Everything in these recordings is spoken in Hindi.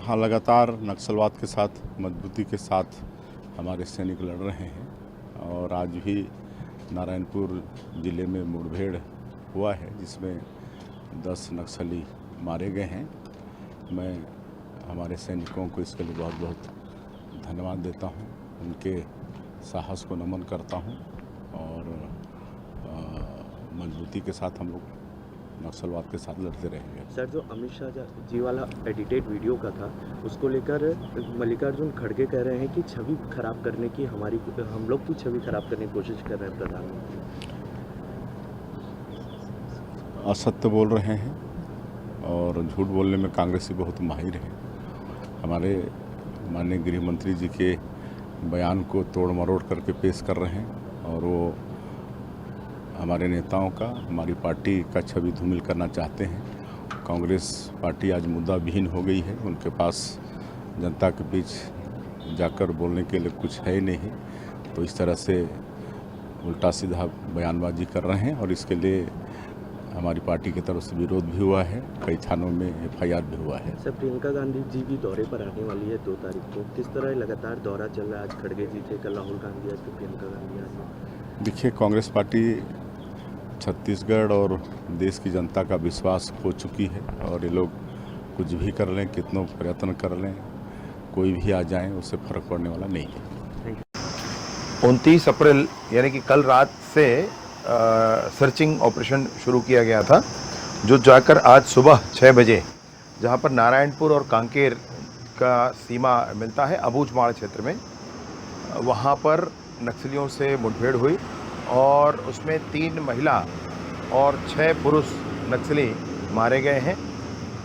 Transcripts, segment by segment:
हाँ, लगातार नक्सलवाद के साथ मजबूती के साथ हमारे सैनिक लड़ रहे हैं और आज भी नारायणपुर ज़िले में मुठभेड़ हुआ है जिसमें 10 नक्सली मारे गए हैं। मैं हमारे सैनिकों को इसके लिए बहुत बहुत धन्यवाद देता हूं, उनके साहस को नमन करता हूं और मजबूती के साथ हम लोग नक्सलवाद के साथ लड़ते रहेंगे। सर, जो अमित शाह जी वाला एडिटेड वीडियो का था उसको लेकर मल्लिकार्जुन खड़गे कह रहे हैं कि छवि खराब करने की हम लोग की छवि खराब करने की कोशिश कर रहे हैं प्रधानमंत्री। असत्य बोल रहे हैं और झूठ बोलने में कांग्रेसी बहुत माहिर है। हमारे माननीय गृह मंत्री जी के बयान को तोड़ मरोड़ करके पेश कर रहे हैं और वो हमारे नेताओं का, हमारी पार्टी का छवि धूमिल करना चाहते हैं। कांग्रेस पार्टी आज मुद्दा विहीन हो गई है, उनके पास जनता के बीच जाकर बोलने के लिए कुछ है ही नहीं, तो इस तरह से उल्टा सीधा बयानबाजी कर रहे हैं और इसके लिए हमारी पार्टी की तरफ से विरोध भी हुआ है, कई थानों में FIR भी हुआ है। सर, प्रियंका गांधी जी भी दौरे पर आने वाली है 2 तारीख को, किस तरह लगातार दौरा चल रहा है? आज खड़गे जी थे, कल राहुल गांधी, आज तो प्रियंका गांधी आज। देखिए, कांग्रेस पार्टी छत्तीसगढ़ और देश की जनता का विश्वास खो चुकी है और ये लोग कुछ भी कर लें, कितनों प्रयत्न कर लें, कोई भी आ जाए उससे फर्क पड़ने वाला नहीं है। 29 अप्रैल यानी कि कल रात से सर्चिंग ऑपरेशन शुरू किया गया था, जो जाकर आज सुबह 6 बजे जहां पर नारायणपुर और कांकेर का सीमा मिलता है अबूझमाड़ क्षेत्र में, वहां पर नक्सलियों से मुठभेड़ हुई और उसमें 3 महिला और 6 पुरुष नक्सली मारे गए हैं।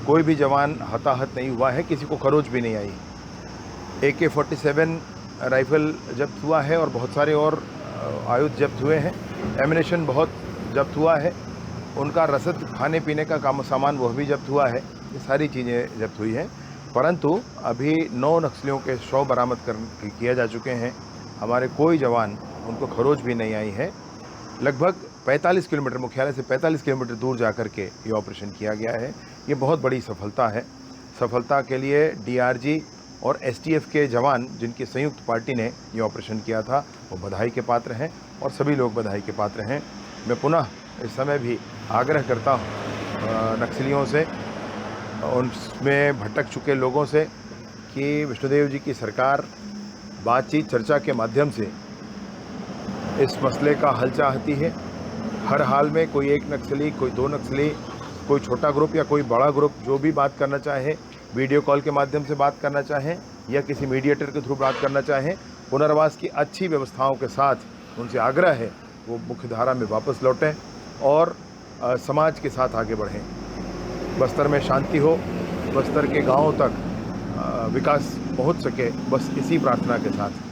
कोई भी जवान हताहत नहीं हुआ है, किसी को खरोच भी नहीं आई। AK-47 राइफल जब्त हुआ है और बहुत सारे और आयुध जब्त हुए हैं। एमिनेशन बहुत जब्त हुआ है, उनका रसद खाने पीने का सामान वह भी जब्त हुआ है। ये सारी चीज़ें जब्त हुई हैं, परंतु अभी 9 नक्सलियों के शव बरामद किया जा चुके हैं। हमारे कोई जवान उनको खरोच भी नहीं आई है। लगभग 45 किलोमीटर, मुख्यालय से 45 किलोमीटर दूर जाकर के ये ऑपरेशन किया गया है। ये बहुत बड़ी सफलता है। सफलता के लिए DRG और STF के जवान, जिनकी संयुक्त पार्टी ने ये ऑपरेशन किया था, वो बधाई के पात्र हैं और सभी लोग बधाई के पात्र हैं। मैं पुनः इस समय भी आग्रह करता हूँ नक्सलियों से, उनमें भटक चुके लोगों से, कि विष्णुदेव जी की सरकार बातचीत चर्चा के माध्यम से इस मसले का हल चाहती है। हर हाल में कोई एक नक्सली, कोई 2 नक्सली, कोई छोटा ग्रुप या कोई बड़ा ग्रुप जो भी बात करना चाहे, वीडियो कॉल के माध्यम से बात करना चाहें या किसी मीडिएटर के थ्रू बात करना चाहें, पुनर्वास की अच्छी व्यवस्थाओं के साथ उनसे आग्रह है वो मुख्यधारा में वापस लौटें और समाज के साथ आगे बढ़ें। बस्तर में शांति हो, बस्तर के गाँवों तक विकास पहुंच सके, बस इसी प्रार्थना के साथ